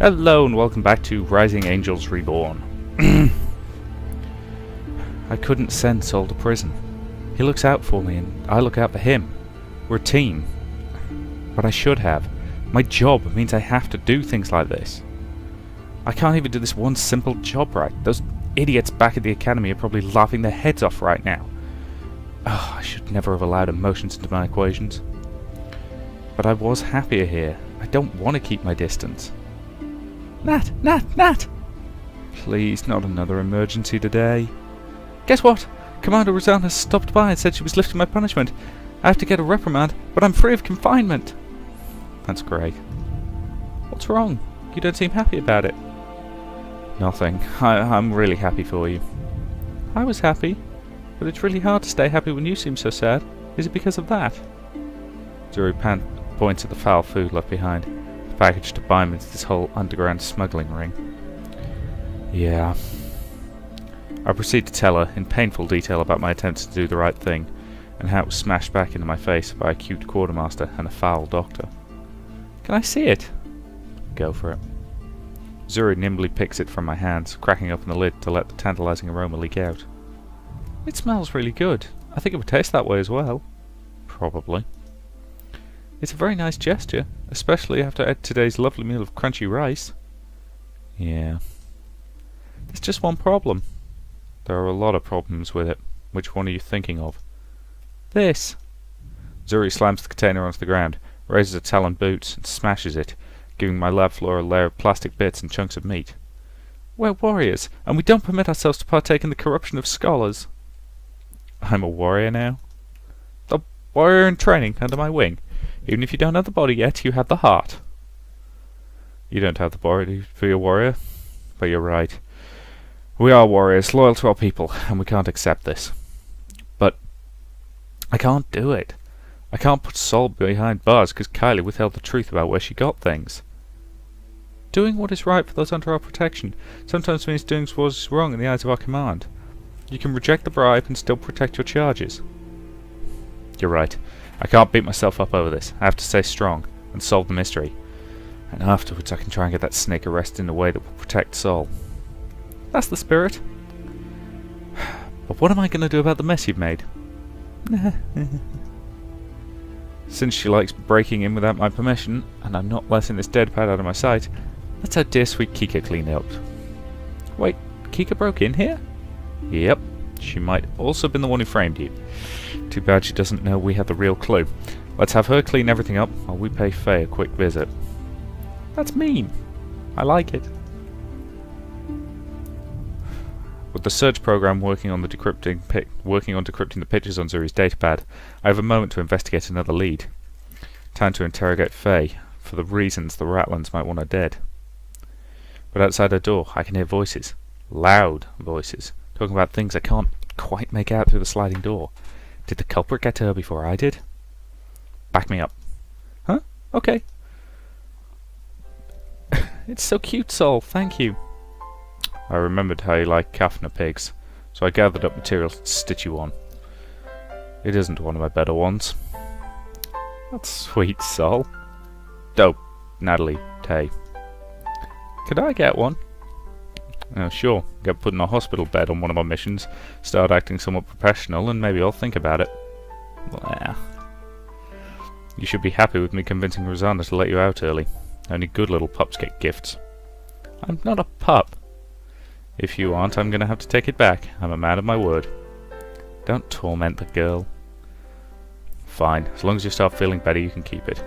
Hello and welcome back to Rising Angels Reborn. I couldn't send Sol to prison. He looks out for me and I look out for him. We're a team. But I should have. My job means I have to do things like this. I can't even do this one simple job right. Those idiots back at the academy are probably laughing their heads off right now. Oh, I should never have allowed emotions into my equations. But I was happier here. I don't want to keep my distance. Nat! Please, not another emergency today. Guess what? Commander Rosanna stopped by and said she was lifting my punishment. I have to get a reprimand, but I'm free of confinement. That's great. What's wrong? You don't seem happy about it. Nothing. I'm really happy for you. I was happy, but it's really hard to stay happy when you seem so sad. Is it because of that? Zuri points at the foul food left behind. Package to bind into this whole underground smuggling ring. Yeah. I proceed to tell her in painful detail about my attempts to do the right thing, and how it was smashed back into my face by a cute quartermaster and a foul doctor. Can I see it? Go for it. Zuri nimbly picks it from my hands, cracking open the lid to let the tantalizing aroma leak out. It smells really good. I think it would taste that way as well. Probably. It's a very nice gesture, especially after today's lovely meal of crunchy rice. Yeah. There's just one problem. There are a lot of problems with it. Which one are you thinking of? This. Zuri slams the container onto the ground, raises her talon boots, and smashes it, giving my lab floor a layer of plastic bits and chunks of meat. We're warriors, and we don't permit ourselves to partake in the corruption of scholars. I'm a warrior now? A warrior in training under my wing. Even if you don't have the body yet, you have the heart. You don't have the body for your warrior, but you're right. We are warriors, loyal to our people, and we can't accept this. But I can't do it. I can't put Sol behind bars because Kylie withheld the truth about where she got things. Doing what is right for those under our protection sometimes means doing what is wrong in the eyes of our command. You can reject the bribe and still protect your charges. You're right. I can't beat myself up over this. I have to stay strong and solve the mystery. And afterwards I can try and get that snake arrested in a way that will protect Sol. That's the spirit. But what am I going to do about the mess you've made? Since she likes breaking in without my permission, and I'm not letting this dead pad out of my sight, let's have dear sweet Kika cleaned up. Wait, Kika broke in here? Yep. She might also have been the one who framed you. Too bad she doesn't know we have the real clue. Let's have her clean everything up while we pay Faye a quick visit. That's mean. I like it. With the search program working on decrypting the pictures on Zuri's datapad, I have a moment to investigate another lead. Time to interrogate Faye, for the reasons the Ratlins might want her dead. But outside her door, I can hear voices. Loud voices. Talking about things I can't quite make out through the sliding door. Did the culprit get to her before I did? Back me up. Huh? Okay. It's so cute, Sol. Thank you. I remembered how you like Kaffner pigs, so I gathered up material to stitch you on. It isn't one of my better ones. That's sweet, Sol. Dope. Natalie. Tay. Could I get one? Oh, sure. Get put in a hospital bed on one of our missions, start acting somewhat professional, and maybe I'll think about it. Blah. You should be happy with me convincing Rosanna to let you out early. Only good little pups get gifts. I'm not a pup. If you aren't, I'm going to have to take it back. I'm a man of my word. Don't torment the girl. Fine. As long as you start feeling better, you can keep it.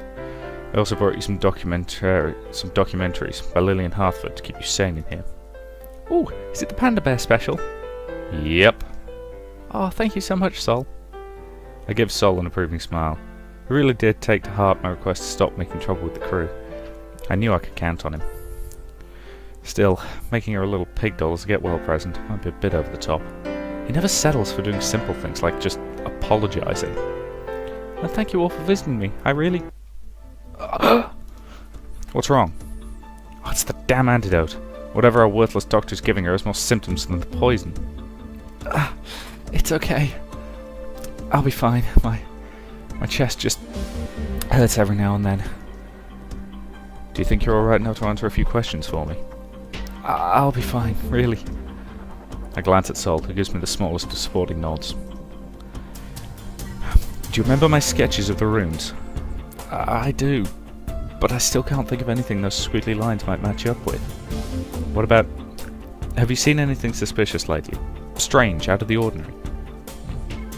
I also brought you some documentaries by Lillian Hartford to keep you sane in here. Ooh, is it the Panda Bear special? Yep. Oh, thank you so much, Sol. I give Sol an approving smile. He really did take to heart my request to stop making trouble with the crew. I knew I could count on him. Still, making her a little pig doll as a get-well present might be a bit over the top. He never settles for doing simple things like just apologising. And thank you all for visiting me. I really... What's wrong? Oh, it's the damn antidote. Whatever our worthless doctor's giving her has more symptoms than the poison. It's okay. I'll be fine. My chest just hurts every now and then. you think you're alright now to answer a few questions for me? I'll be fine, really. I glance at Sol, who gives me the smallest of supporting nods. Do you remember my sketches of the rooms? I do, but I still can't think of anything those squiggly lines might match up with. What about... Have you seen anything suspicious lately? Strange, out of the ordinary?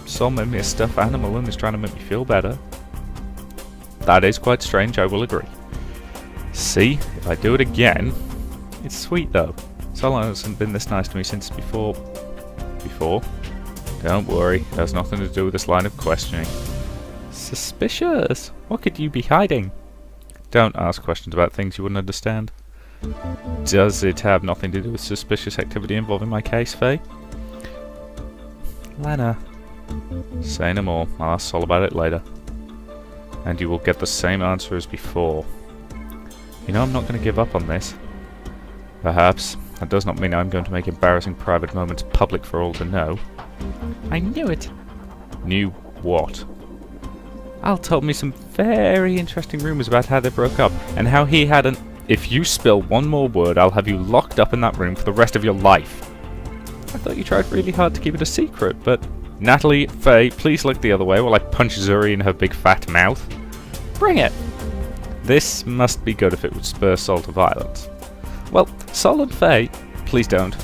Sol made me a stuffed animal and is trying to make me feel better. That is quite strange, I will agree. See, if I do it again... It's sweet though. Sol hasn't been this nice to me since before... Before? Don't worry, it has nothing to do with this line of questioning. Suspicious? What could you be hiding? Don't ask questions about things you wouldn't understand. Does it have nothing to do with suspicious activity involving my case, Faye? Lena. Say no more. I'll ask Sol about it later. And you will get the same answer as before. You know I'm not going to give up on this. Perhaps. That does not mean I'm going to make embarrassing private moments public for all to know. I knew it. Knew what? Al told me some very interesting rumours about how they broke up, and how he had an... If you spill one more word, I'll have you locked up in that room for the rest of your life. I thought you tried really hard to keep it a secret, but... Natalie, Faye, please look the other way while I punch Zuri in her big fat mouth. Bring it! This must be good if it would spur Sol to violence. Well, Sol and Faye, please don't.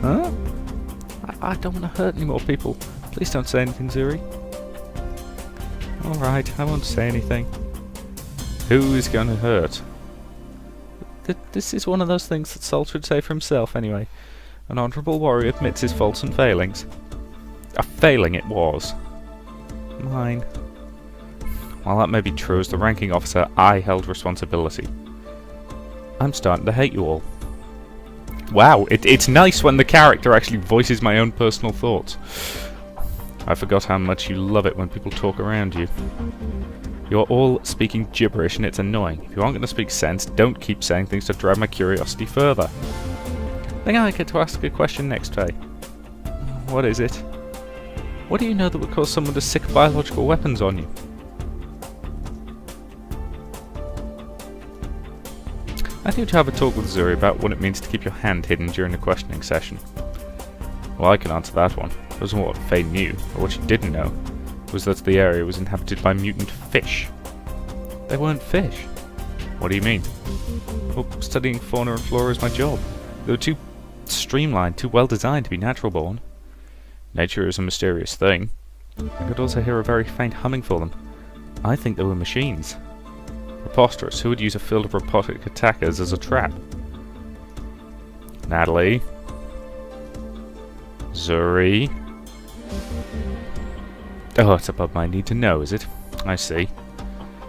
Huh? I don't want to hurt any more people. Please don't say anything, Zuri. Alright, I won't say anything. Who is going to hurt? This is one of those things that Sol should say for himself, anyway. An honourable warrior admits his faults and failings. A failing it was. Mine. While that may be true, as the ranking officer, I held responsibility. I'm starting to hate you all. Wow, it's nice when the character actually voices my own personal thoughts. I forgot how much you love it when people talk around you. You're all speaking gibberish and it's annoying. If you aren't going to speak sense, don't keep saying things to drive my curiosity further. I think I get to ask a question next, Faye. What is it? What do you know that would cause someone to sick biological weapons on you? I need to have a talk with Zuri about what it means to keep your hand hidden during a questioning session. Well, I can answer that one. It wasn't what Faye knew, or what she didn't know, was that the area was inhabited by mutant fish. They weren't fish. What do you mean? Well, studying fauna and flora is my job. They were too streamlined, too well designed to be natural born. Nature is a mysterious thing. I could also hear a very faint humming for them. I think they were machines. Preposterous. Who would use a field of robotic attackers as a trap? Natalie? Zuri? Oh, it's above my need to know, is it? I see.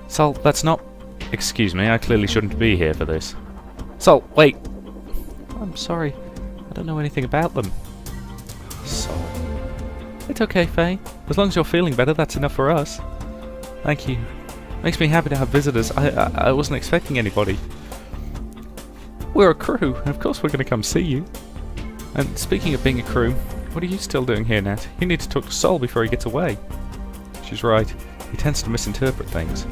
Sol, that's not... Excuse me, I clearly shouldn't be here for this. Sol, wait! I'm sorry. I don't know anything about them. Sol. It's okay, Faye. As long as you're feeling better, that's enough for us. Thank you. Makes me happy to have visitors. I wasn't expecting anybody. We're a crew, and of course we're going to come see you. And speaking of being a crew, what are you still doing here, Nat? You need to talk to Sol before he gets away. She's right. He tends to misinterpret things.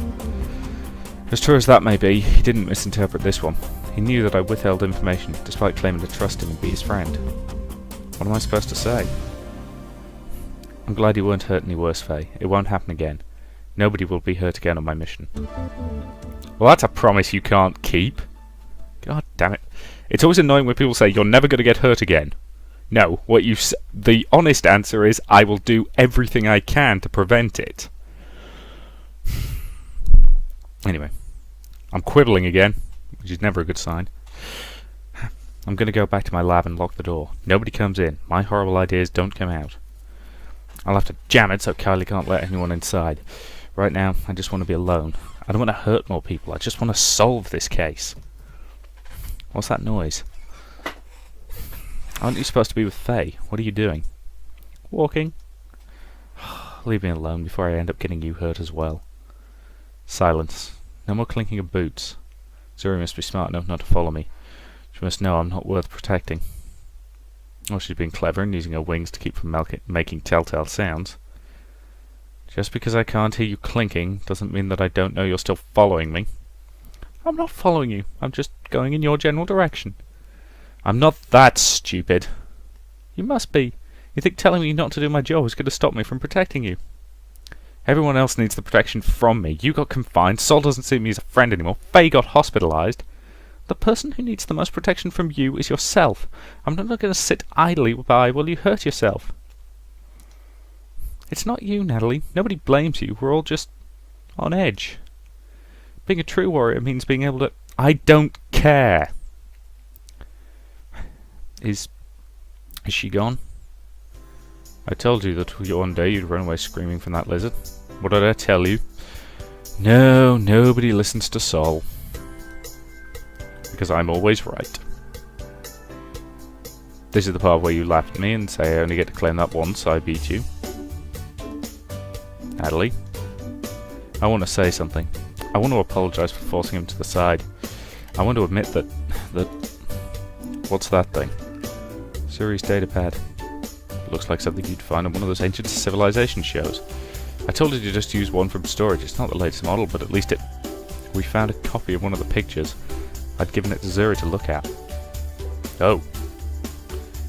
As true as that may be, he didn't misinterpret this one. He knew that I withheld information, despite claiming to trust him and be his friend. What am I supposed to say? I'm glad you weren't hurt any worse, Faye. It won't happen again. Nobody will be hurt again on my mission. Well, that's a promise you can't keep. God damn it. It's always annoying when people say, you're never going to get hurt again. No, the honest answer is, I will do everything I can to prevent it. Anyway, I'm quibbling again, which is never a good sign. I'm going to go back to my lab and lock the door. Nobody comes in. My horrible ideas don't come out. I'll have to jam it so Kylie can't let anyone inside. Right now, I just want to be alone. I don't want to hurt more people. I just want to solve this case. What's that noise? Aren't you supposed to be with Faye? What are you doing? Walking. Leave me alone before I end up getting you hurt as well. Silence. No more clinking of boots. Zuri must be smart enough not to follow me. She must know I'm not worth protecting. Or she's been clever and using her wings to keep from making telltale sounds. Just because I can't hear you clinking doesn't mean that I don't know you're still following me. I'm not following you. I'm just going in your general direction. I'm not that stupid. You must be. You think telling me not to do my job is going to stop me from protecting you? Everyone else needs the protection from me. You got confined. Sol doesn't see me as a friend anymore. Faye got hospitalized. The person who needs the most protection from you is yourself. I'm not going to sit idly by while you hurt yourself. It's not you, Natalie. Nobody blames you. We're all just on edge. Being a true warrior means being able to... I don't care. Is she gone? I told you that one day you'd run away screaming from that lizard. What did I tell you? No, nobody listens to Sol. Because I'm always right. This is the part where you laugh at me and say I only get to claim that once I beat you. Natalie, I want to say something. I want to apologise for forcing him to the side. I want to admit that... What's that thing? Suri's datapad. Looks like something you'd find on one of those ancient civilization shows. I told you to just use one from storage. It's not the latest model, but at least we found a copy of one of the pictures. I'd given it to Zuri to look at. Oh.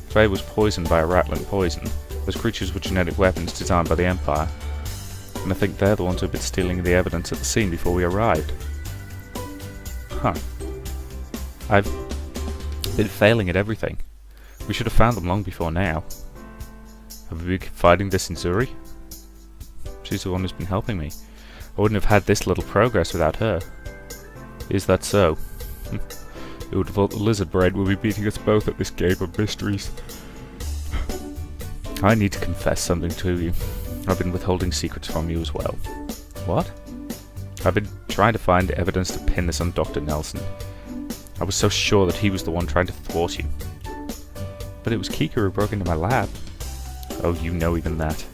Faye was poisoned by a rattling poison. Those creatures were genetic weapons designed by the Empire. And I think they're the ones who've been stealing the evidence at the scene before we arrived. Huh. I've been failing at everything. We should have found them long before now. Have we been confiding this in Zuri? She's the one who's been helping me. I wouldn't have had this little progress without her. Is that so? Who would have thought the lizard brain will be beating us both at this game of mysteries? I need to confess something to you. I've been withholding secrets from you as well. What? I've been trying to find evidence to pin this on Dr. Nelson. I was so sure that he was the one trying to thwart you. But it was Kika who broke into my lab. Oh, you know even that.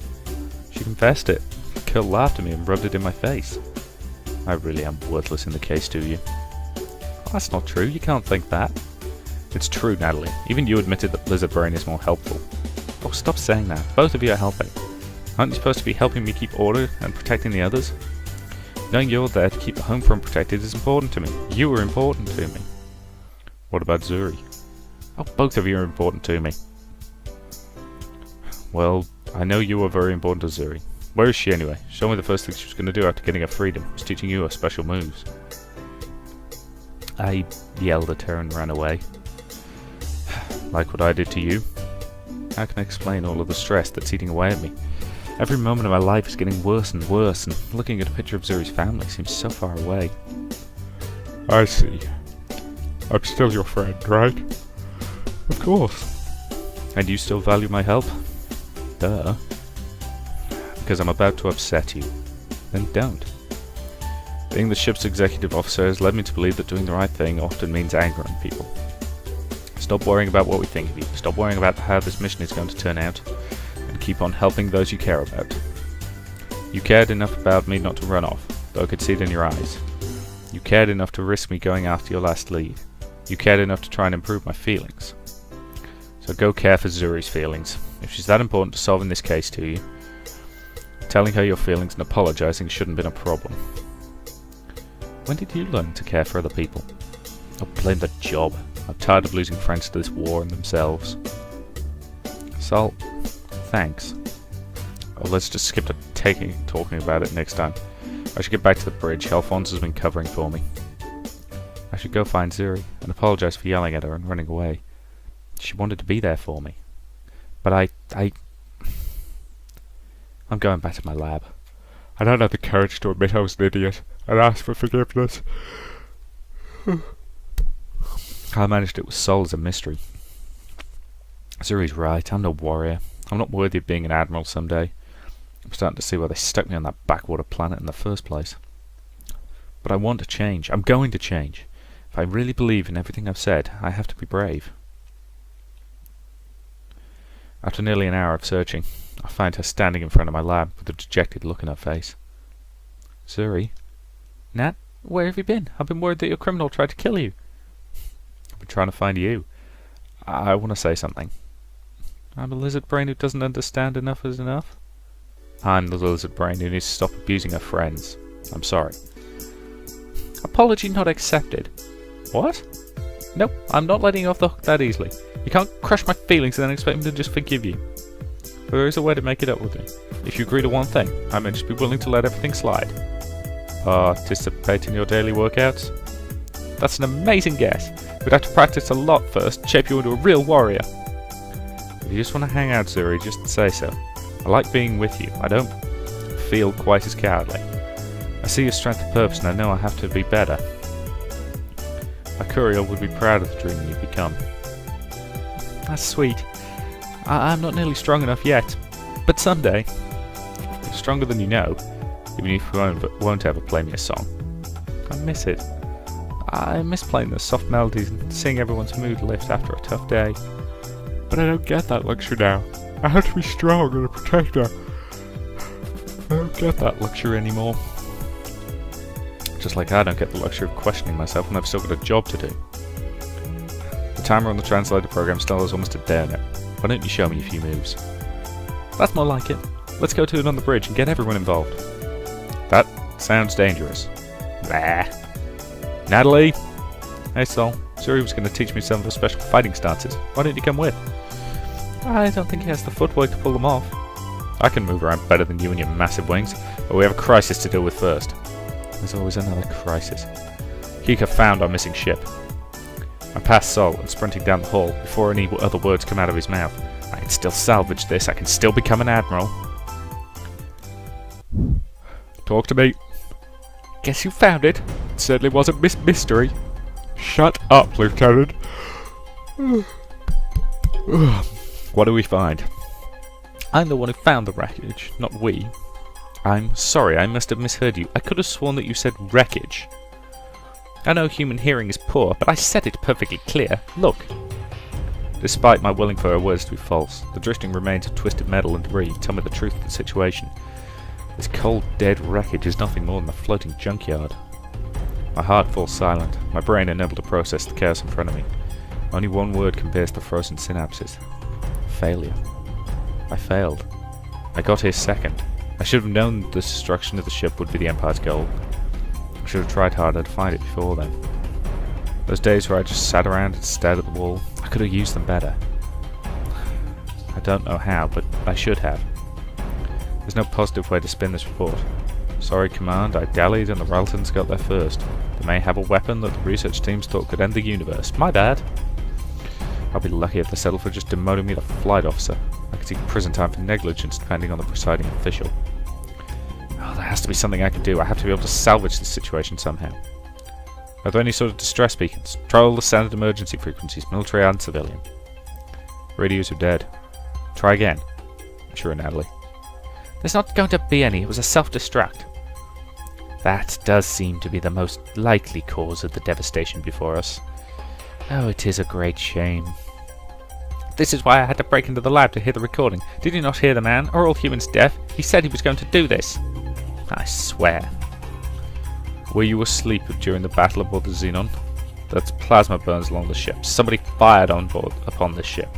She confessed it. Kel laughed at me and rubbed it in my face. I really am worthless in the case to you. Oh, that's not true. You can't think that. It's true, Natalie. Even you admitted that Lizard Brain is more helpful. Oh, stop saying that. Both of you are helping. Aren't you supposed to be helping me keep order and protecting the others? Knowing you're there to keep the home front protected is important to me. You are important to me. What about Zuri? Oh, both of you are important to me. Well, I know you are very important to Zuri. Where is she anyway? Show me the first thing she was going to do after getting her freedom. Was teaching you her special moves. I yelled at her and ran away. Like what I did to you. How can I explain all of the stress that's eating away at me? Every moment of my life is getting worse and worse, and looking at a picture of Zuri's family seems so far away. I see. I'm still your friend, right? Of course. And you still value my help? Duh. Because I'm about to upset you. Then don't. Being the ship's executive officer has led me to believe that doing the right thing often means angering people. Stop worrying about what we think of you. Stop worrying about how this mission is going to turn out. And keep on helping those you care about. You cared enough about me not to run off, though I could see it in your eyes. You cared enough to risk me going after your last lead. You cared enough to try and improve my feelings. So go care for Zuri's feelings. If she's that important to solving this case to you, telling her your feelings and apologising shouldn't have been a problem. When did you learn to care for other people? Oh, blame the job. I'm tired of losing friends to this war and themselves. Sol, thanks. Oh, let's just skip to talking about it next time. I should get back to the bridge. Alphonse has been covering for me. I should go find Zuri and apologise for yelling at her and running away. She wanted to be there for me. But I'm going back to my lab. I don't have the courage to admit I was an idiot and ask for forgiveness. How I managed it with Sol is a mystery. Zuri's right, I'm no warrior. I'm not worthy of being an admiral someday. I'm starting to see why they stuck me on that backwater planet in the first place. But I want to change. I'm going to change. If I really believe in everything I've said, I have to be brave. After nearly an hour of searching, I find her standing in front of my lab with a dejected look in her face. Zuri? Nat, where have you been? I've been worried that your criminal tried to kill you. I've been trying to find you. I want to say something. I'm a lizard brain who doesn't understand enough is enough. I'm the lizard brain who needs to stop abusing her friends. I'm sorry. Apology not accepted. What? Nope, I'm not letting you off the hook that easily. You can't crush my feelings and then expect me to just forgive you. But there is a way to make it up with me. If you agree to one thing, I may just be willing to let everything slide. Participate in your daily workouts? That's an amazing guess. We'd have to practice a lot first, shape you into a real warrior. If you just want to hang out, Zuri, just say so. I like being with you. I don't feel quite as cowardly. I see your strength of purpose and I know I have to be better. A courier would be proud of the dream you've become. That's sweet. I'm not nearly strong enough yet, but someday. You're stronger than you know, even if you won't ever play me a song. I miss it. I miss playing those soft melodies and seeing everyone's mood lift after a tough day. But I don't get that luxury now. I have to be strong and a protector. I don't get that luxury anymore. Just like I don't get the luxury of questioning myself when I've still got a job to do. The timer on the translator program still has almost a dare now. Why don't you show me a few moves? That's more like it. Let's go to it on the bridge and get everyone involved. That sounds dangerous. Nah. Natalie! Hey Sol, Zuri was going to teach me some of the special fighting stances. Why don't you come with? I don't think he has the footwork to pull them off. I can move around better than you and your massive wings, but we have a crisis to deal with first. There's always another crisis. Kika found our missing ship. I passed Sol and sprinting down the hall before any other words come out of his mouth. I can still salvage this, I can still become an admiral. Talk to me. Guess you found it. It certainly wasn't mystery. Shut up, Lieutenant. What do we find? I'm the one who found the wreckage, not we. I'm sorry, I must have misheard you. I could have sworn that you said wreckage. I know human hearing is poor, but I said it perfectly clear. Look. Despite my willing for her words to be false, the drifting remains of twisted metal and debris tell me the truth of the situation. This cold, dead wreckage is nothing more than a floating junkyard. My heart falls silent, my brain unable to process the chaos in front of me. Only one word can pierce the frozen synapses. Failure. I failed. I got here second. I should have known the destruction of the ship would be the Empire's goal. I should have tried harder to find it before then. Those days where I just sat around and stared at the wall, I could have used them better. I don't know how, but I should have. There's no positive way to spin this report. Sorry, Command, I dallied and the Raltons got there first. They may have a weapon that the research teams thought could end the universe. My bad. I'll be lucky if they settle for just demoting me to flight officer. I could see prison time for negligence depending on the presiding official. Oh, there has to be something I can do. I have to be able to salvage this situation somehow. Are there any sort of distress beacons? Try all the standard emergency frequencies, military and civilian. Radios are dead. Try again. Sure, Natalie. There's not going to be any. It was a self-destruct. That does seem to be the most likely cause of the devastation before us. Oh, it is a great shame. This is why I had to break into the lab to hear the recording. Did you not hear the man? Are all humans deaf? He said he was going to do this. I swear. Were you asleep during the battle aboard the Xenon? That's plasma burns along the ship. Somebody fired on board upon this ship.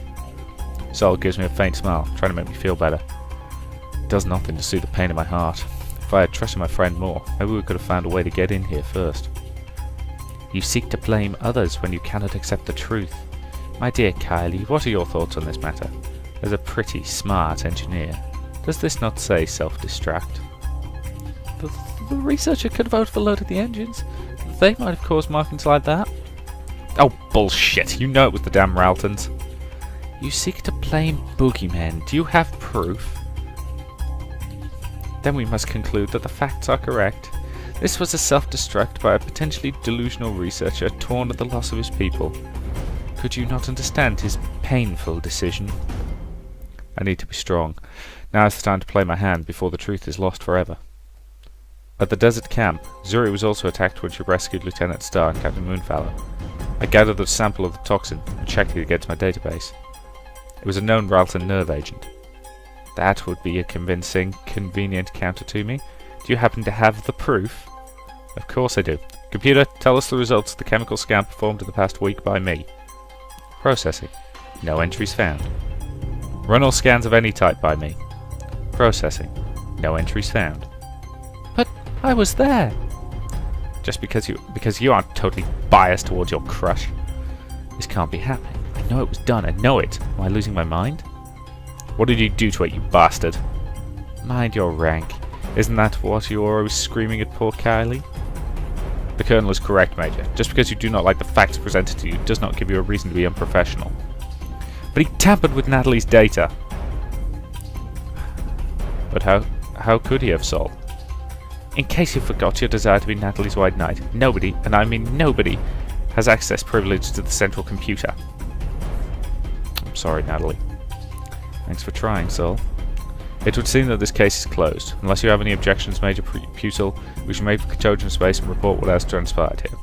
Sol gives me a faint smile, trying to make me feel better. It does nothing to soothe the pain in my heart. If I had trusted my friend more, maybe we could have found a way to get in here first. You seek to blame others when you cannot accept the truth. My dear Kylie, what are your thoughts on this matter? As a pretty smart engineer, does this not say self-destruct? The researcher could have overloaded the engines. They might have caused markings like that. Oh, bullshit. You know it was the damn Raltons. You seek to blame boogeymen. Do you have proof? Then we must conclude that the facts are correct. This was a self-destruct by a potentially delusional researcher torn at the loss of his people. Could you not understand his painful decision? I need to be strong. Now is the time to play my hand before the truth is lost forever. At the desert camp, Zuri was also attacked when she rescued Lieutenant Starr and Captain Moonfallow. I gathered a sample of the toxin and checked it against my database. It was a known Ralton nerve agent. That would be a convincing, convenient counter to me. Do you happen to have the proof? Of course I do. Computer, tell us the results of the chemical scan performed in the past week by me. Processing. No entries found. Run all scans of any type by me. Processing. No entries found. But I was there. Just because you aren't totally biased towards your crush. This can't be happening. I know it was done. I know it. Am I losing my mind? What did you do to it, you bastard? Mind your rank. Isn't that what you're always screaming at poor Kylie? The Colonel is correct, Major. Just because you do not like the facts presented to you does not give you a reason to be unprofessional. But he tampered with Natalie's data. But how could he have, Sol? In case you forgot your desire to be Natalie's White Knight, nobody, and I mean nobody, has access privilege to the central computer. I'm sorry, Natalie. Thanks for trying, Sol. It would seem that this case is closed. Unless you have any objections, Major Pucil, we should make for Trojan space and report what has transpired here.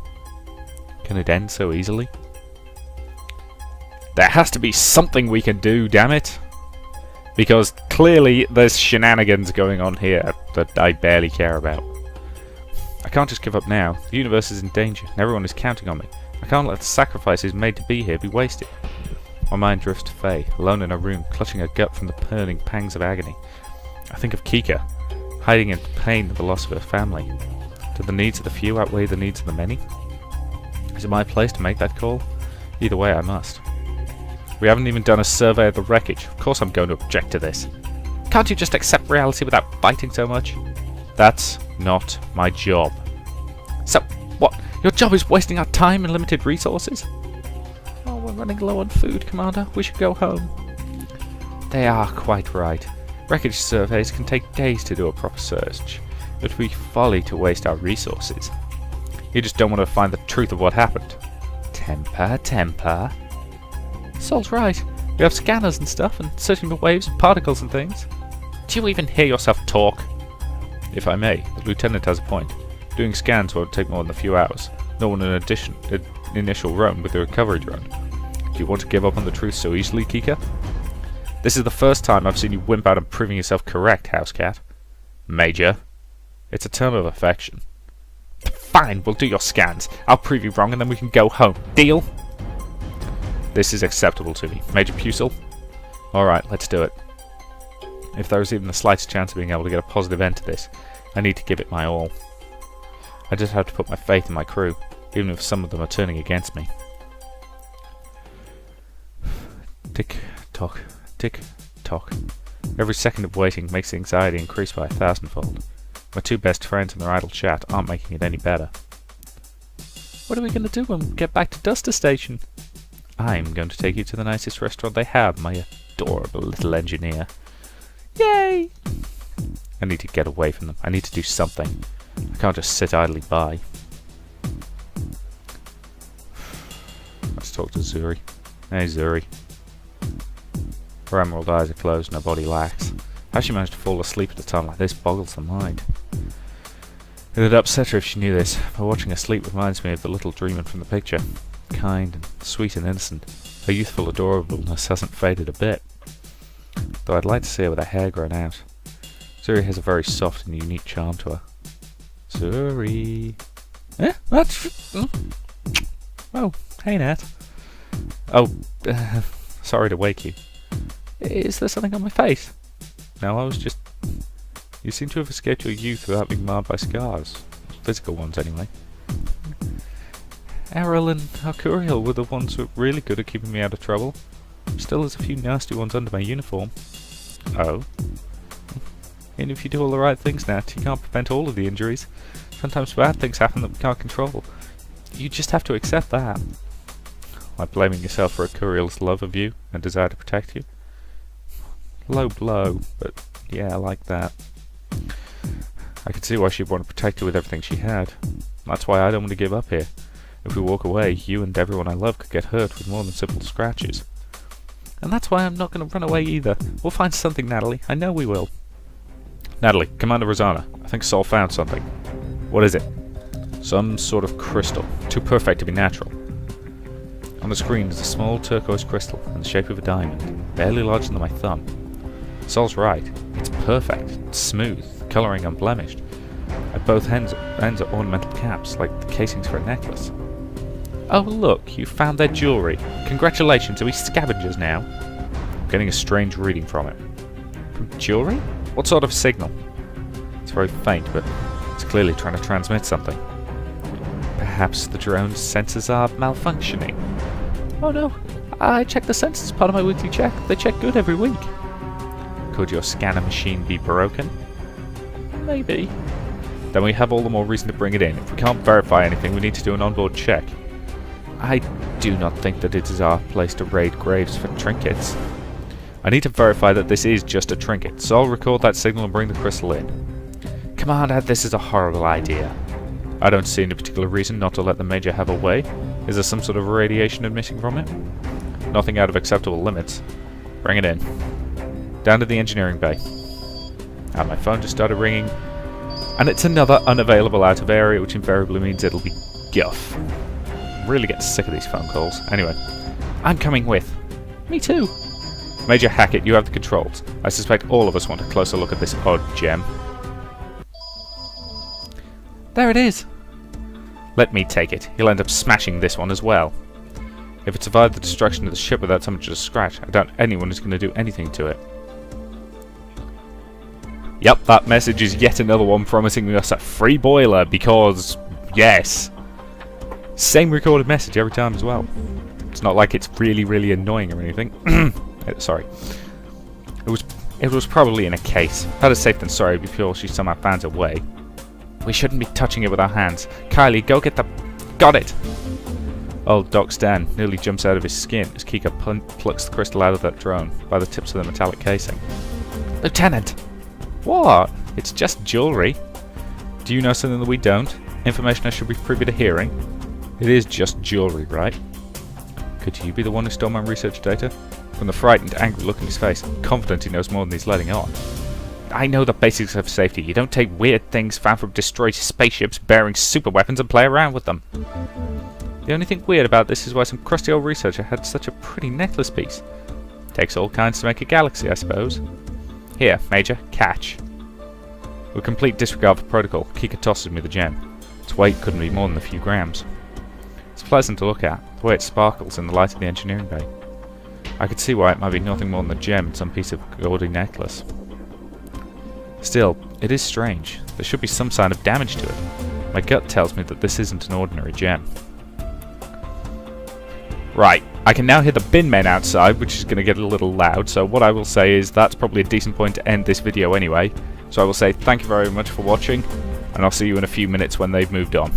Can it end so easily? There has to be something we can do, damn it! Because clearly there's shenanigans going on here that I barely care about. I can't just give up now. The universe is in danger, and everyone is counting on me. I can't let the sacrifices made to be here be wasted. My mind drifts to Faye, alone in her room, clutching her gut from the burning pangs of agony. I think of Kika, hiding in pain at the loss of her family. Do the needs of the few outweigh the needs of the many? Is it my place to make that call? Either way, I must. We haven't even done a survey of the wreckage. Of course I'm going to object to this. Can't you just accept reality without fighting so much? That's not my job. So, what? Your job is wasting our time and limited resources? Oh, we're running low on food, Commander. We should go home. They are quite right. Wreckage surveys can take days to do a proper search. It would be folly to waste our resources. You just don't want to find the truth of what happened. Temper. Sol's right. We have scanners and stuff, and searching for waves and particles and things. Do you even hear yourself talk? If I may, the Lieutenant has a point. Doing scans won't take more than a few hours, nor an initial run with the recovery drone. Do you want to give up on the truth so easily, Kika? This is the first time I've seen you wimp out on proving yourself correct, Housecat. Major. It's a term of affection. Fine, we'll do your scans. I'll prove you wrong and then we can go home. Deal? This is acceptable to me. Major Pucil? Alright, let's do it. If there is even the slightest chance of being able to get a positive end to this, I need to give it my all. I just have to put my faith in my crew, even if some of them are turning against me. Tick, tock, tick, tock. Every second of waiting makes the anxiety increase by 1,000-fold. My two best friends and their idle chat aren't making it any better. What are we going to do when we get back to Duster Station? I'm going to take you to the nicest restaurant they have, my adorable little engineer. Yay! I need to get away from them. I need to do something. I can't just sit idly by. Let's talk to Zuri. Hey, Zuri. Her emerald eyes are closed and her body lax. How she managed to fall asleep at a time like this boggles the mind. It would upset her if she knew this, but watching her sleep reminds me of the little dreamer from the picture. Kind and sweet and innocent. Her youthful adorableness hasn't faded a bit. Though I'd like to see her with her hair grown out. Zuri has a very soft and unique charm to her. Zuri. Eh? That's... Oh, hey Nat. Oh, sorry to wake you. Is there something on my face? No, I was just... You seem to have escaped your youth without being marred by scars. Physical ones, anyway. Errol and Arcuriel were the ones who were really good at keeping me out of trouble. Still there's a few nasty ones under my uniform. Oh? And if you do all the right things, Nat, you can't prevent all of the injuries. Sometimes bad things happen that we can't control. You just have to accept that. Like blaming yourself for Arcuriel's love of you and desire to protect you. Low blow, but yeah, I like that. I could see why she'd want to protect you with everything she had. That's why I don't want to give up here. If we walk away, you and everyone I love could get hurt with more than simple scratches. And that's why I'm not going to run away either. We'll find something, Natalie. I know we will. Natalie, Commander Rosanna, I think Sol found something. What is it? Some sort of crystal. Too perfect to be natural. On the screen is a small turquoise crystal in the shape of a diamond, barely larger than my thumb. Sol's right. It's perfect. It's smooth, colouring unblemished. At both ends are ornamental caps, like the casings for a necklace. Oh look, you found their jewellery. Congratulations, are we scavengers now? I'm getting a strange reading from it. From jewellery? What sort of signal? It's very faint, but it's clearly trying to transmit something. Perhaps the drone's sensors are malfunctioning. Oh no, I check the sensors as part of my weekly check. They check good every week. Could your scanner machine be broken? Maybe. Then we have all the more reason to bring it in. If we can't verify anything, we need to do an onboard check. I do not think that it is our place to raid graves for trinkets. I need to verify that this is just a trinket, so I'll record that signal and bring the crystal in. Commander, this is a horrible idea. I don't see any particular reason not to let the Major have a way. Is there some sort of radiation emitting from it? Nothing out of acceptable limits. Bring it in. Down to the engineering bay. And my phone just started ringing. And it's another unavailable out of area, which invariably means it'll be guff. I'm really getting sick of these phone calls. Anyway, I'm coming with. Me too. Major Hackett, you have the controls. I suspect all of us want a closer look at this odd gem. There it is. Let me take it. He'll end up smashing this one as well. If it survived the destruction of the ship without so much as a scratch, I doubt anyone is going to do anything to it. Yep, that message is yet another one promising us a free boiler because, yes. Same recorded message every time as well. It's not like it's really, really annoying or anything. Sorry. It was probably in a case. Better safe than sorry before she somehow finds a way. We shouldn't be touching it with our hands. Kylie, go get the... Got it! Old Doc Stan nearly jumps out of his skin as Kika plucks the crystal out of that drone by the tips of the metallic casing. Lieutenant! What? It's just jewellery. Do you know something that we don't? Information I should be privy to hearing? It is just jewellery, right? Could you be the one who stole my research data? From the frightened, angry look in his face, I'm confident he knows more than he's letting on. I know the basics of safety. You don't take weird things found from destroyed spaceships bearing super weapons and play around with them. The only thing weird about this is why some crusty old researcher had such a pretty necklace piece. Takes all kinds to make a galaxy, I suppose. Here, Major, catch. With complete disregard for protocol, Kika tosses me the gem. Its weight couldn't be more than a few grams. It's pleasant to look at, the way it sparkles in the light of the engineering bay. I could see why it might be nothing more than a gem in some piece of gaudy necklace. Still, it is strange. There should be some sign of damage to it. My gut tells me that this isn't an ordinary gem. Right, I can now hear the bin men outside, which is going to get a little loud, so what I will say is that's probably a decent point to end this video anyway. So I will say thank you very much for watching, and I'll see you in a few minutes when they've moved on.